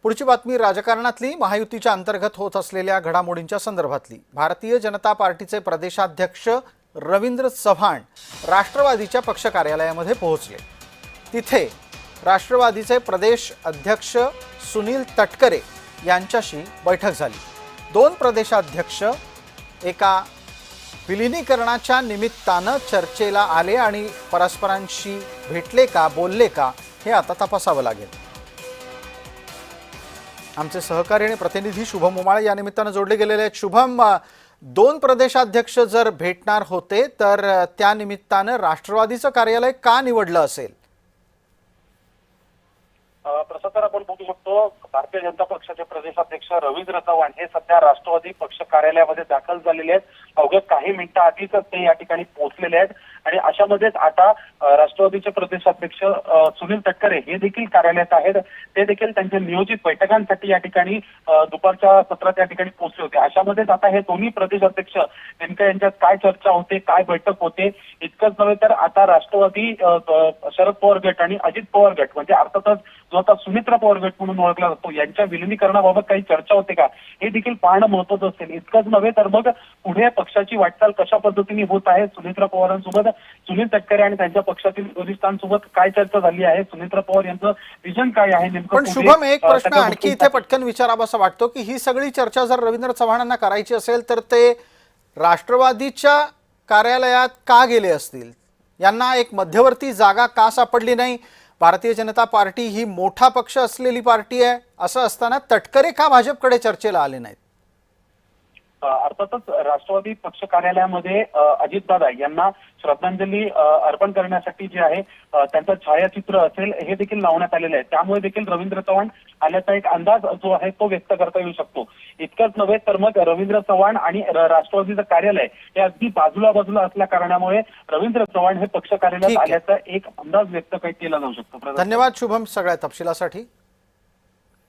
पुढची बातमी राजकारणातली महायुतीच्या अंतर्गत होत असलेल्या घडामोडींच्या संदर्भातली। भारतीय जनता पार्टीचे प्रदेशाध्यक्ष रवींद्र चव्हाण राष्ट्रवादीच्या पक्ष कार्यालयामध्ये पोहोचले। तिथे राष्ट्रवादीचे प्रदेश अध्यक्ष सुनील तटकरे यांच्याशी बैठक झाली। दोन प्रदेशाध्यक्ष एका विलीनीकरणाच्या निमित्तानं चर्चेला आले आणि परस्परांशी भेटले का, बोलले का, हे आता तपासावं लागेल। आमचे सहकारी आणि प्रतिनिधी शुभम उमाळे या निमित्तानं जोडले गेलेले आहेत। शुभम, दोन प्रदेशाध्यक्ष जर भेटणार होते तर त्या निमित्तानं राष्ट्रवादीचं कार्यालय का निवडलं असेल? प्रसाद, आपण बघू शकतो भारतीय जनता पक्षाचे प्रदेशाध्यक्ष रवींद्र चव्हाण हे सध्या राष्ट्रवादी पक्ष कार्यालयामध्ये दाखल झालेले आहेत। अवघ्या काही मिनिटं आधीच ते या ठिकाणी पोहोचलेले आहेत आणि अशामध्येच आता राष्ट्रवादीचे प्रदेशाध्यक्ष सुनील तटकरे हे देखील कार्यालयात आहेत। ते देखील त्यांच्या नियोजित बैठकांसाठी या ठिकाणी दुपारच्या सत्रात या ठिकाणी पोहोचले होते। अशामध्येच आता हे दोन्ही प्रदेशाध्यक्ष नेमक्या यांच्यात काय चर्चा होते, काय बैठक होते, इतकंच नव्हे तर आता राष्ट्रवादी शरद पवार गट आणि अजित पवार गट म्हणजे अर्थातच जो आता सुमित्रा पवार गट म्हणून ओळखला जातो यांच्या विलिनीकरणाबाबत काही चर्चा होते का हे देखील पाहणं महत्त्वाचं असेल। इतकंच नव्हे तर मग पुढे पक्षाची वाटचाल कशा पद्धतीने होत आहे, सुमित्रा पवारांसोबत सुनील तटकरे आणि त्यांच्या पक्षातील वरिष्ठांसोबत काय चर्चा झाली आहे, सुमित्रा पवार यांचं विजन काय आहे नेमकं। पण शुभम, एक प्रश्न आणखी इथे पटकन विचारावासा वाटतो की ही सगळी चर्चा जर रवींद्र चव्हाणांना करायची असेल तर ते राष्ट्रवादीच्या कार्यालयात का गेले असतील? यांना एक मध्यवर्ती जागा का सापडली नाही? भारतीय जनता पार्टी ही मोठा पक्ष असलेली पार्टी आहे, असं असताना तटकरे का भाजपकडे चर्चेला आले नाहीत? अर्थातच राष्ट्रवादी पक्ष कार्यालयामध्ये अजितदादा यांना श्रद्धांजली अर्पण करण्यासाठी जे आहे त्यांचं छायाचित्र असेल हे देखील लावण्यात आलेलं आहे। त्यामुळे देखील रवींद्र चव्हाण आल्याचा एक अंदाज जो आहे तो व्यक्त करता येऊ शकतो। इतकंच नव्हे तर मग रवींद्र चव्हाण आणि राष्ट्रवादीचं कार्यालय हे अगदी बाजूला असल्या कारणामुळे रवींद्र चव्हाण हे पक्ष कार्यालयात आल्याचा एक अंदाज व्यक्त केला जाऊ शकतो। धन्यवाद शुभम सगळ्या तपशिलासाठी।